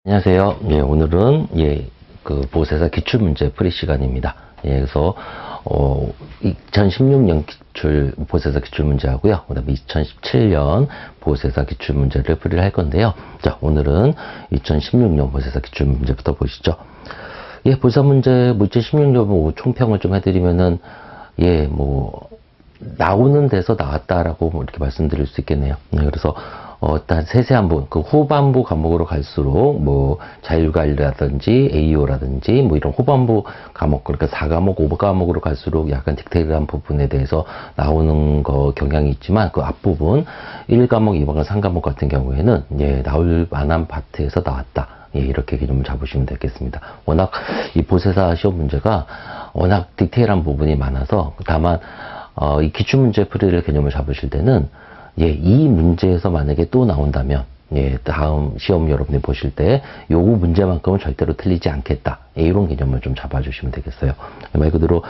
안녕하세요. 예, 오늘은 그 보세사 기출문제 풀이 시간입니다. 그래서 2016년 기출 보세사 기출문제하고요. 그다음에 2017년 보세사 기출문제를 풀이를 할 건데요. 자, 오늘은 2016년 보세사 기출문제부터 보시죠. 보세사 문제 2016년 총평을 좀 해드리면은 나오는 데서 나왔다라고 이렇게 말씀드릴 수 있겠네요. 그래서 일단 세세한 부분, 그 후반부 과목으로 갈수록 자율과학이라든지 AO라든지 이런 후반부 과목, 그러니까 4과목, 5과목으로 갈수록 약간 디테일한 부분에 대해서 나오는 경향이 있지만 그 앞부분 1과목, 2과목, 3과목 같은 경우에는 나올 만한 파트에서 나왔다. 이렇게 개념을 잡으시면 되겠습니다. 워낙 이 보세사 시험 문제가 워낙 디테일한 부분이 많아서 다만 이 기출문제 풀이를 개념을 잡으실 때는 이 문제에서 만약에 또 나온다면 다음 시험 여러분이 보실 때 요거 문제만큼은 절대로 틀리지 않겠다. 이런 개념을 좀 잡아주시면 되겠어요. 말 그대로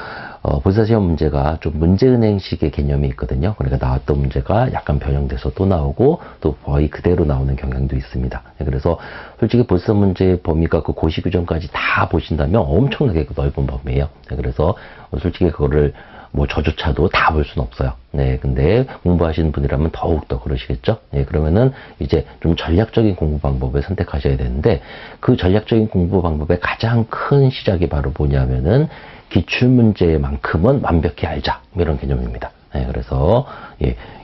보세사 시험 문제가 좀 문제은행식의 개념이 있거든요. 그러니까 나왔던 문제가 약간 변형돼서 또 나오고 또 거의 그대로 나오는 경향도 있습니다. 그래서 솔직히 보세사 문제의 범위가 그 고시 규정까지 다 보신다면 엄청나게 넓은 범위예요. 그래서 솔직히 그거를 저조차도 다 볼 수는 없어요. 근데 공부하시는 분이라면 더욱더 그러시겠죠? 그러면은 이제 좀 전략적인 공부 방법을 선택하셔야 되는데 그 전략적인 공부 방법의 가장 큰 시작이 바로 뭐냐면은 기출문제만큼은 완벽히 알자. 이런 개념입니다. 그래서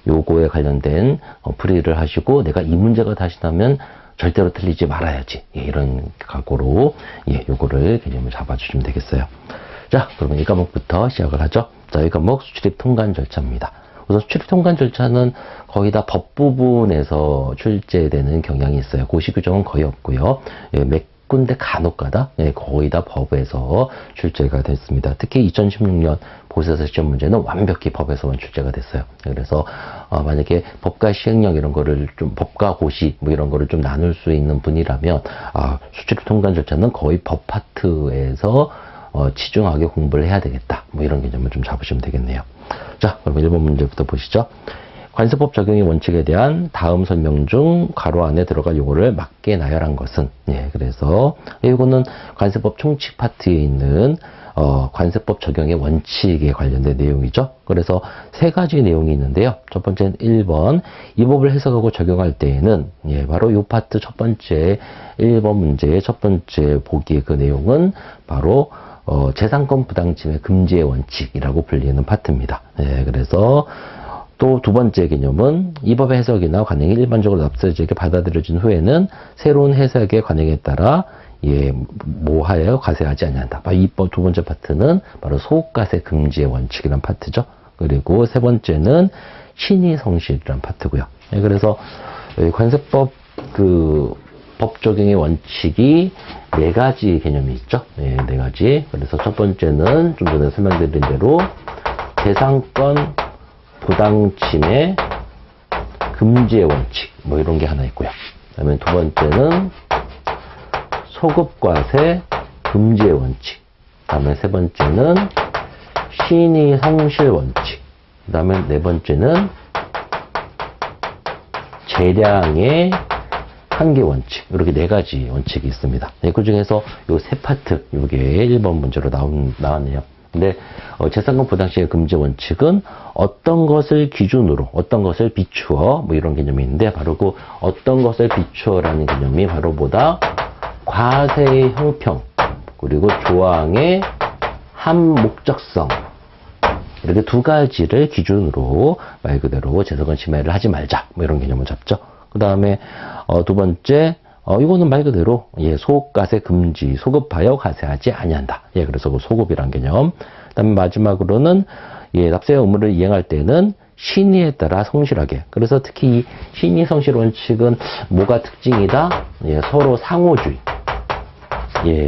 요거에 관련된 풀이를 하시고 내가 이 문제가 다시 나면 절대로 틀리지 말아야지. 이런 각오로 요거를 개념을 잡아주시면 되겠어요. 자, 그러면 이 과목부터 시작을 하죠. 자, 이 과목 수출입 통관 절차입니다. 우선 수출입 통관 절차는 거의 다 법 부분에서 출제되는 경향이 있어요. 고시 규정은 거의 없고요. 몇 군데 간혹가다 거의 다 법에서 출제가 됐습니다. 특히 2016년 보세사 시험 문제는 완벽히 법에서만 출제가 됐어요. 그래서 만약에 법과 시행령 이런 거를 좀 법과 고시 이런 거를 좀 나눌 수 있는 분이라면 수출입 통관 절차는 거의 법 파트에서 치중하게 공부를 해야 되겠다. 이런 개념을 좀 잡으시면 되겠네요. 자, 그럼 1번 문제부터 보시죠. 관세법 적용의 원칙에 대한 다음 설명 중 가로 안에 들어갈 용어를 맞게 나열한 것은 그래서 이거는 관세법 총칙 파트에 있는 관세법 적용의 원칙에 관련된 내용이죠. 그래서 세 가지 내용이 있는데요. 첫 번째는 1번 이 법을 해석하고 적용할 때에는 바로 이 파트 첫 번째 1번 문제의 첫 번째 보기의 그 내용은 바로 재산권 부당침해 금지의 원칙이라고 불리는 파트입니다. 그래서 또 두 번째 개념은 이 법의 해석이나 관행이 일반적으로 납세자에게 받아들여진 후에는 새로운 해석의 관행에 따라 모하여 과세하지 아니한다. 이 법 두 번째 파트는 바로 소득과세 금지의 원칙이란 파트죠. 그리고 세 번째는 신의성실이란 파트고요. 그래서 관세법 법 적용의 원칙이 네 가지 개념이 있죠. 네 가지. 그래서 첫 번째는 좀 전에 설명드린 대로 재산권 부당침해 금지의 원칙 이런 게 하나 있고요. 그다음에 두 번째는 소급과세 금지의 원칙. 그다음에 세 번째는 신의성실 원칙. 그다음에 네 번째는 재량의 한계 원칙. 이렇게 네 가지 원칙이 있습니다. 그 중에서 요 세 파트, 요게 1번 문제로 나왔네요. 근데, 재산권 부당침해 금지 원칙은 어떤 것을 기준으로, 어떤 것을 비추어, 이런 개념이 있는데, 바로 그 어떤 것을 비추어라는 개념이 바로 과세의 형평, 그리고 조항의 한목적성. 이렇게 두 가지를 기준으로 말 그대로 재산권 침해를 하지 말자. 이런 개념을 잡죠. 그 다음에 두 번째 이거는 말 그대로 소급과세 금지, 소급하여 과세하지 아니한다. 그래서 그 소급이란 개념. 그다음에 마지막으로는 납세 의무를 이행할 때는 신의에 따라 성실하게. 그래서 특히 이 신의 성실 원칙은 뭐가 특징이다? 서로 상호주의.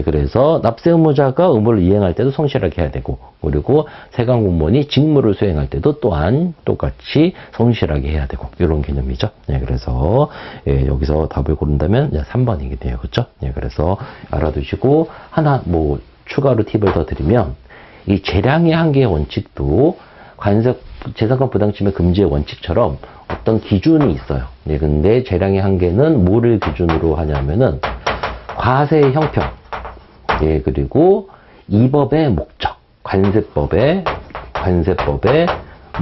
그래서 납세 의무자가 의무를 이행할 때도 성실하게 해야 되고, 그리고 세관 공무원이 직무를 수행할 때도 또한 똑같이 성실하게 해야 되고, 이런 개념이죠. 그래서 여기서 답을 고른다면 3번이겠네요. 그렇죠? 그래서 알아두시고 하나 추가로 팁을 더 드리면 이 재량의 한계의 원칙도 재산권 부당침해 금지의 원칙처럼 어떤 기준이 있어요. 근데 재량의 한계는 뭐를 기준으로 하냐면은 과세의 형평, 예, 그리고 이 법의 목적, 관세법의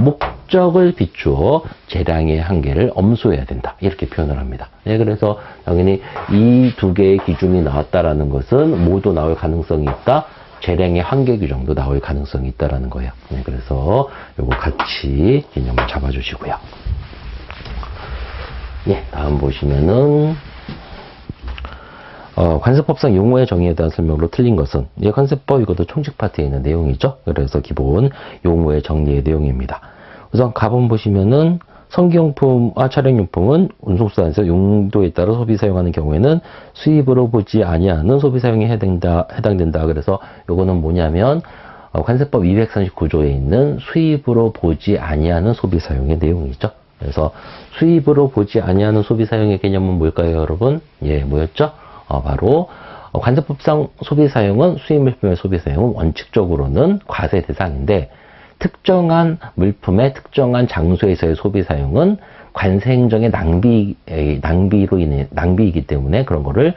목적을 비추어 재량의 한계를 엄수해야 된다. 이렇게 표현을 합니다. 예, 그래서 당연히 이 두 개의 기준이 나왔다라는 것은 모두 나올 가능성이 있다. 재량의 한계 규정도 나올 가능성이 있다라는 거예요. 네, 그래서 요거 같이 개념을 잡아주시고요. 예, 다음 보시면은 관세법상 용어의 정의에 대한 설명으로 틀린 것은 예, 관세법 이것도 총칙 파트에 있는 내용이죠. 그래서 기본 용어의 정리의 내용입니다. 우선 가본 보시면은 성기용품과 차량용품은 운송수단에서 용도에 따라 소비 사용하는 경우에는 수입으로 보지 아니하는 소비 사용에 해당된다. 그래서 요거는 뭐냐면 관세법 239조에 있는 수입으로 보지 아니하는 소비 사용의 내용이죠. 그래서 수입으로 보지 아니하는 소비 사용의 개념은 뭘까요, 여러분? 예, 뭐였죠? 바로 관세법상 소비 사용은 수입물품의 소비 사용은 원칙적으로는 과세 대상인데 특정한 물품의 특정한 장소에서의 소비 사용은 관세 행정의 낭비이기 때문에 그런 거를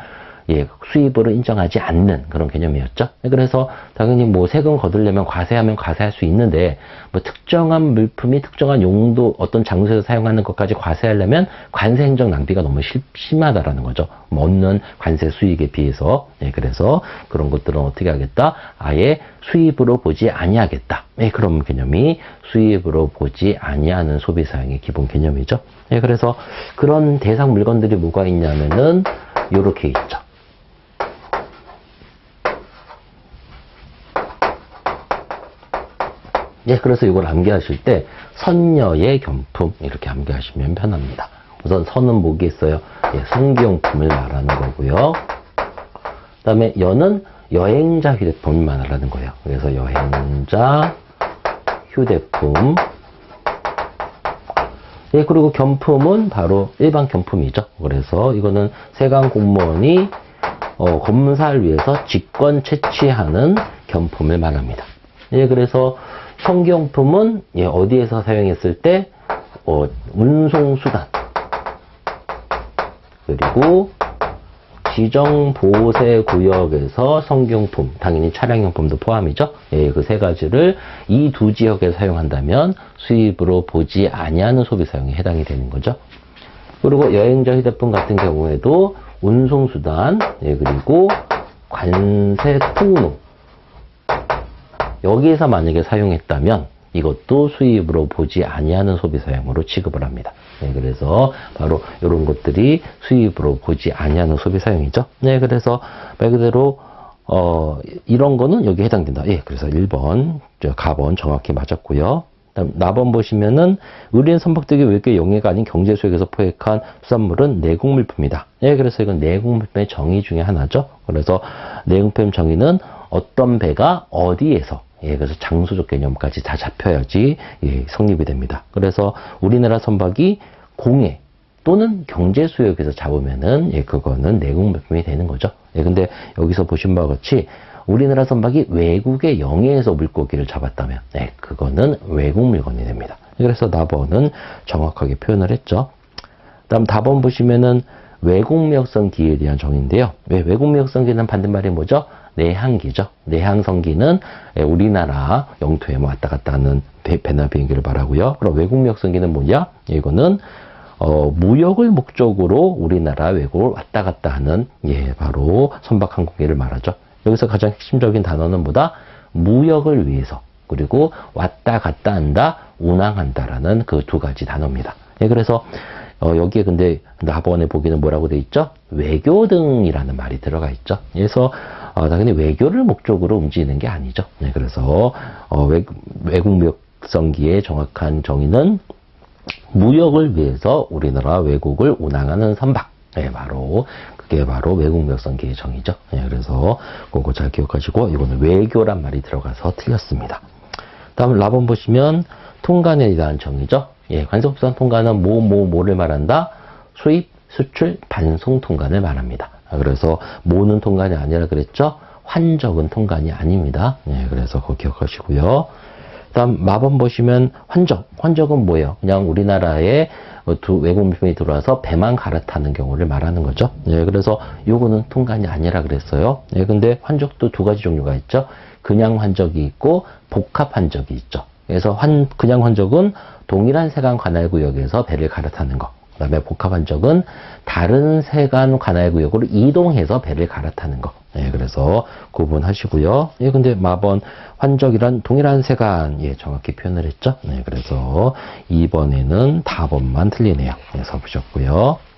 예, 수입으로 인정하지 않는 그런 개념이었죠. 그래서 당연히 뭐 세금 거두려면 과세하면 과세할 수 있는데 뭐 특정한 물품이 특정한 용도 어떤 장소에서 사용하는 것까지 과세하려면 관세 행정 낭비가 너무 심하다라는 거죠. 뭐 얻는 관세 수익에 비해서. 예, 그래서 그런 것들은 어떻게 하겠다? 아예 수입으로 보지 아니하겠다. 예, 그런 개념이 수입으로 보지 아니하는 소비 사용의 기본 개념이죠. 예, 그래서 그런 대상 물건들이 뭐가 있냐면은 요렇게 있죠. 예, 그래서 이걸 암기하실 때 선여의 겸품 이렇게 암기하시면 편합니다. 우선 선은 뭐겠어요? 예, 성기용품을 말하는 거고요. 그 다음에 여는 여행자 휴대폰을 말하는 거예요. 그래서 여행자 휴대폰. 예, 그리고 겸품은 바로 일반 겸품이죠. 그래서 이거는 세관 공무원이 검사를 위해서 직권 채취하는 겸품을 말합니다. 예, 그래서 성기용품은 예, 어디에서 사용했을 때 운송수단 그리고 지정보세구역에서 성기용품, 당연히 차량용품도 포함이죠. 예, 그 세 가지를 이 두 지역에 사용한다면 수입으로 보지 아니하는 소비 사용에 해당이 되는 거죠. 그리고 여행자 휴대폰 같은 경우에도 운송수단, 예, 그리고 관세 통로 여기에서 만약에 사용했다면 이것도 수입으로 보지 아니하는 소비 사용으로 취급을 합니다. 네, 그래서 바로 이런 것들이 수입으로 보지 아니하는 소비 사용이죠. 네, 그래서 말 그대로 이런 거는 여기에 해당된다. 예, 그래서 1번, 가번 정확히 맞았고요. 다음 나번 보시면은 의뢰인 선박등의 외교 영해가 아닌 경제수역에서 포획한 수산물은 내국물품이다. 예, 그래서 이건 내국물품의 정의 중에 하나죠. 그래서 내국물품 정의는 어떤 배가 어디에서 예, 그래서 장소적 개념까지 다 잡혀야지 예, 성립이 됩니다. 그래서 우리나라 선박이 공해 또는 경제수역에서 잡으면은 예, 그거는 내국물품이 되는 거죠. 예, 근데 여기서 보신 바와 같이 우리나라 선박이 외국의 영해에서 물고기를 잡았다면 예, 그거는 외국 물건이 됩니다. 그래서 나번은 정확하게 표현을 했죠. 다음 다번 보시면은 외국무역성기에 대한 정의인데요. 외국무역성기는 반대말이 뭐죠? 내항기죠. 내항성기는 우리나라 영토에 왔다 갔다 하는 배나 비행기를 말하고요. 그럼 외국무역성기는 뭐냐? 이거는 무역을 목적으로 우리나라 외국을 왔다 갔다 하는 예, 바로 선박항공기를 말하죠. 여기서 가장 핵심적인 단어는 뭐다? 무역을 위해서 그리고 왔다 갔다 한다, 운항한다라는 그 두 가지 단어입니다. 예, 그래서 여기에 근데 나번에 보기는 뭐라고 돼 있죠? 외교 등이라는 말이 들어가 있죠. 그래서 당연히 외교를 목적으로 움직이는 게 아니죠. 네, 그래서 외국무역성기의 정확한 정의는 무역을 위해서 우리나라 외국을 운항하는 선박. 네, 그게 바로 외국무역성기의 정의죠. 네, 그래서 그거 잘 기억하시고 이거는 외교란 말이 들어가서 틀렸습니다. 다음 라번 보시면 통관에 대한 정의죠. 예, 관세법상 통관은 뭐를 말한다? 수입, 수출, 반송 통관을 말합니다. 그래서 뭐는 통관이 아니라 그랬죠? 환적은 통관이 아닙니다. 예, 그래서 그거 기억하시고요. 다음 마번 보시면 환적. 환적은 뭐예요? 그냥 우리나라에 외국 물품이 들어와서 배만 갈아타는 경우를 말하는 거죠. 예, 그래서 요거는 통관이 아니라 그랬어요. 예, 근데 환적도 두 가지 종류가 있죠. 그냥 환적이 있고 복합 환적이 있죠. 그래서 그냥 환적은 동일한 세관 관할 구역에서 배를 갈아타는 거. 그 다음에 복합 환적은 다른 세관 관할 구역으로 이동해서 배를 갈아타는 거. 예, 그래서 구분하시고요. 예, 근데 마번 환적이란 동일한 세관, 예, 정확히 표현을 했죠. 네, 그래서 2번에는 답번만 틀리네요. 예, 써보셨고요.